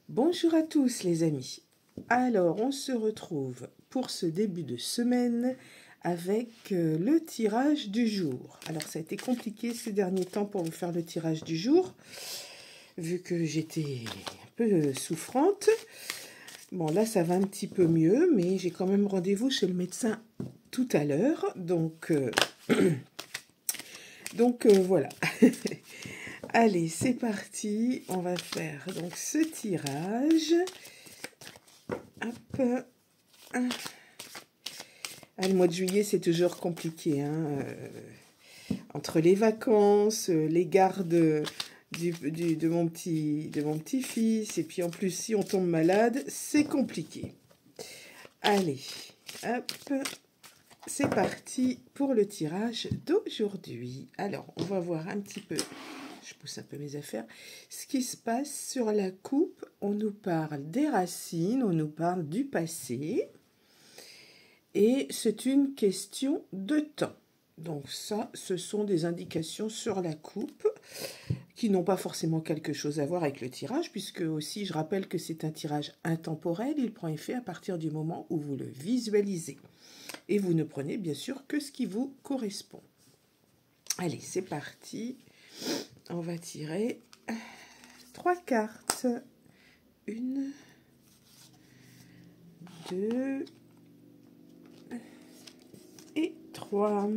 Bonjour à tous les amis. Alors on se retrouve pour ce début de semaine avec le tirage du jour. Alors ça a été compliqué ces derniers temps pour vous faire le tirage du jour, vu que j'étais un peu souffrante. Bon là ça va un petit peu mieux, mais j'ai quand même rendez-vous chez le médecin tout à l'heure, donc voilà. Allez, c'est parti. On va faire donc ce tirage. Hop. Ah, le mois de juillet, c'est toujours compliqué. Hein, entre les vacances, les gardes de mon petit-fils, et puis en plus, si on tombe malade, c'est compliqué. Allez, hop. C'est parti pour le tirage d'aujourd'hui. Alors, on va voir un petit peu, je pousse un peu mes affaires, ce qui se passe sur la coupe. On nous parle des racines, on nous parle du passé. Et c'est une question de temps. Donc ça, ce sont des indications sur la coupe qui n'ont pas forcément quelque chose à voir avec le tirage, puisque aussi, je rappelle que c'est un tirage intemporel. Il prend effet à partir du moment où vous le visualisez. Et vous ne prenez bien sûr que ce qui vous correspond. Allez, c'est parti. On va tirer 3 cartes. 1, 2 et 3.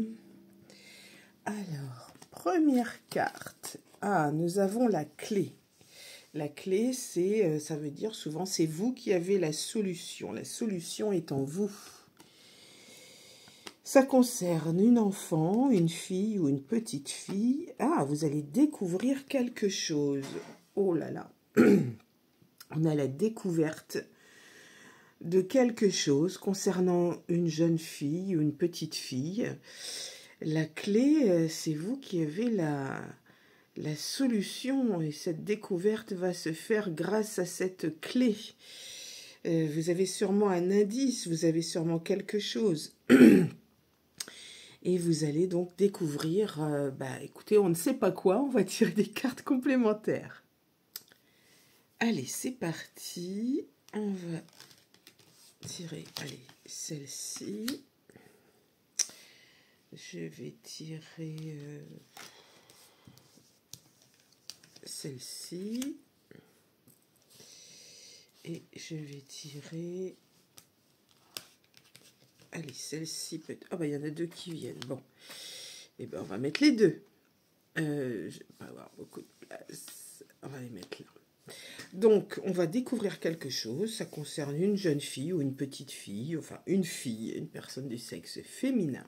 Alors, première carte. Ah, nous avons la clé. La clé, ça veut dire souvent, c'est vous qui avez la solution. La solution est en vous. Ça concerne une enfant, une fille ou une petite fille. Ah, vous allez découvrir quelque chose. Oh là là. On a la découverte de quelque chose concernant une jeune fille ou une petite fille. La clé, c'est vous qui avez la solution, et cette découverte va se faire grâce à cette clé. Vous avez sûrement un indice, vous avez sûrement quelque chose. Et vous allez donc découvrir, écoutez, on ne sait pas quoi, on va tirer des cartes complémentaires. Allez, c'est parti. On va tirer, allez, celle-ci. Je vais tirer celle-ci. Et je vais tirer... Allez, celle-ci peut... Ah bah il y en a deux qui viennent. Bon, et ben on va mettre les deux. Je vais pas avoir beaucoup de place. On va les mettre là. Donc, on va découvrir quelque chose. Ça concerne une jeune fille ou une petite fille. Enfin, une fille, une personne du sexe féminin.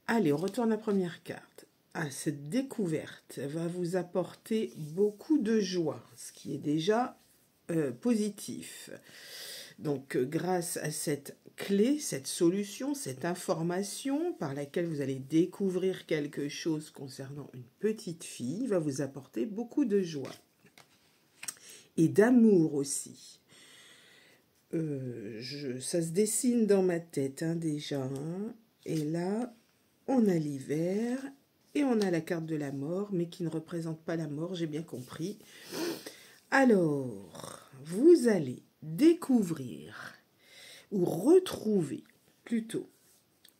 Allez, on retourne la première carte. Ah, cette découverte va vous apporter beaucoup de joie, ce qui est déjà positif. Donc, grâce à cette clé, cette solution, cette information par laquelle vous allez découvrir quelque chose concernant une petite fille, va vous apporter beaucoup de joie. Et d'amour aussi. Ça se dessine dans ma tête déjà. Hein, et là, on a l'hiver et on a la carte de la mort, mais qui ne représente pas la mort, j'ai bien compris. Alors, vous allez découvrir ou retrouver plutôt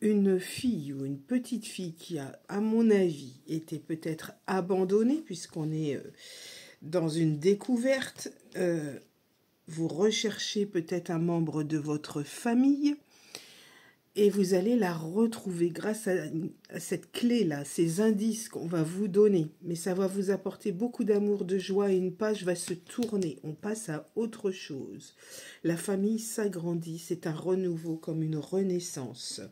une fille ou une petite fille qui a, à mon avis, été peut-être abandonnée, puisqu'on est dans une découverte. Vous recherchez peut-être un membre de votre famille et vous allez la retrouver grâce à cette clé-là, ces indices qu'on va vous donner. Mais ça va vous apporter beaucoup d'amour, de joie, et une page va se tourner. On passe à autre chose. La famille s'agrandit, c'est un renouveau comme une renaissance.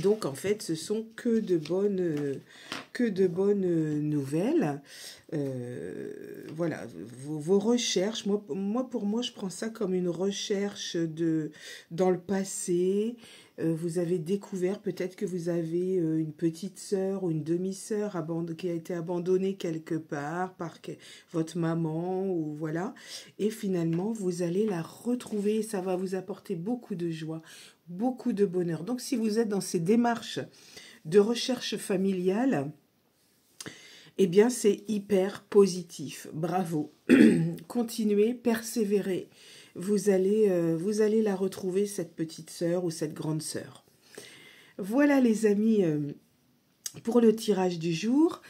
Donc, en fait, ce sont que de bonnes nouvelles. Voilà, vos recherches. Pour moi, je prends ça comme une recherche dans le passé. Vous avez découvert peut-être que vous avez une petite sœur ou une demi-sœur qui a été abandonnée quelque part par votre maman, ou voilà. Et finalement, vous allez la retrouver et ça va vous apporter beaucoup de joie, beaucoup de bonheur. Donc, si vous êtes dans ces démarches de recherche familiale, eh bien, c'est hyper positif. Bravo. Continuez, persévérez. Vous allez la retrouver, cette petite sœur ou cette grande sœur. Voilà, les amis, pour le tirage du jour.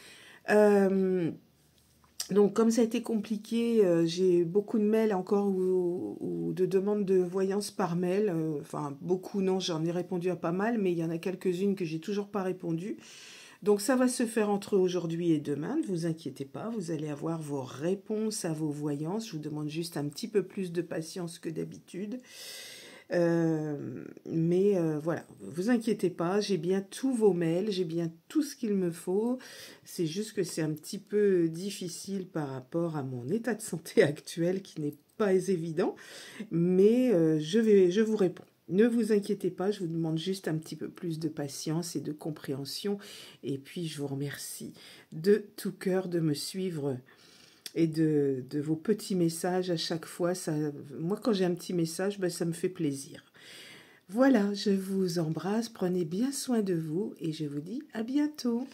Donc, comme ça a été compliqué, j'ai beaucoup de mails encore ou de demandes de voyance par mail. Enfin, beaucoup, non, j'en ai répondu à pas mal, mais il y en a quelques-unes que j'ai toujours pas répondu. Donc, ça va se faire entre aujourd'hui et demain. Ne vous inquiétez pas, vous allez avoir vos réponses à vos voyances. Je vous demande juste un petit peu plus de patience que d'habitude. Voilà, vous inquiétez pas, j'ai bien tous vos mails, j'ai bien tout ce qu'il me faut. C'est juste que c'est un petit peu difficile par rapport à mon état de santé actuel qui n'est pas évident, mais je vous réponds. Ne vous inquiétez pas, je vous demande juste un petit peu plus de patience et de compréhension. Et puis, je vous remercie de tout cœur de me suivre et de vos petits messages à chaque fois. Moi, quand j'ai un petit message, ben, ça me fait plaisir. Voilà, je vous embrasse, prenez bien soin de vous et je vous dis à bientôt.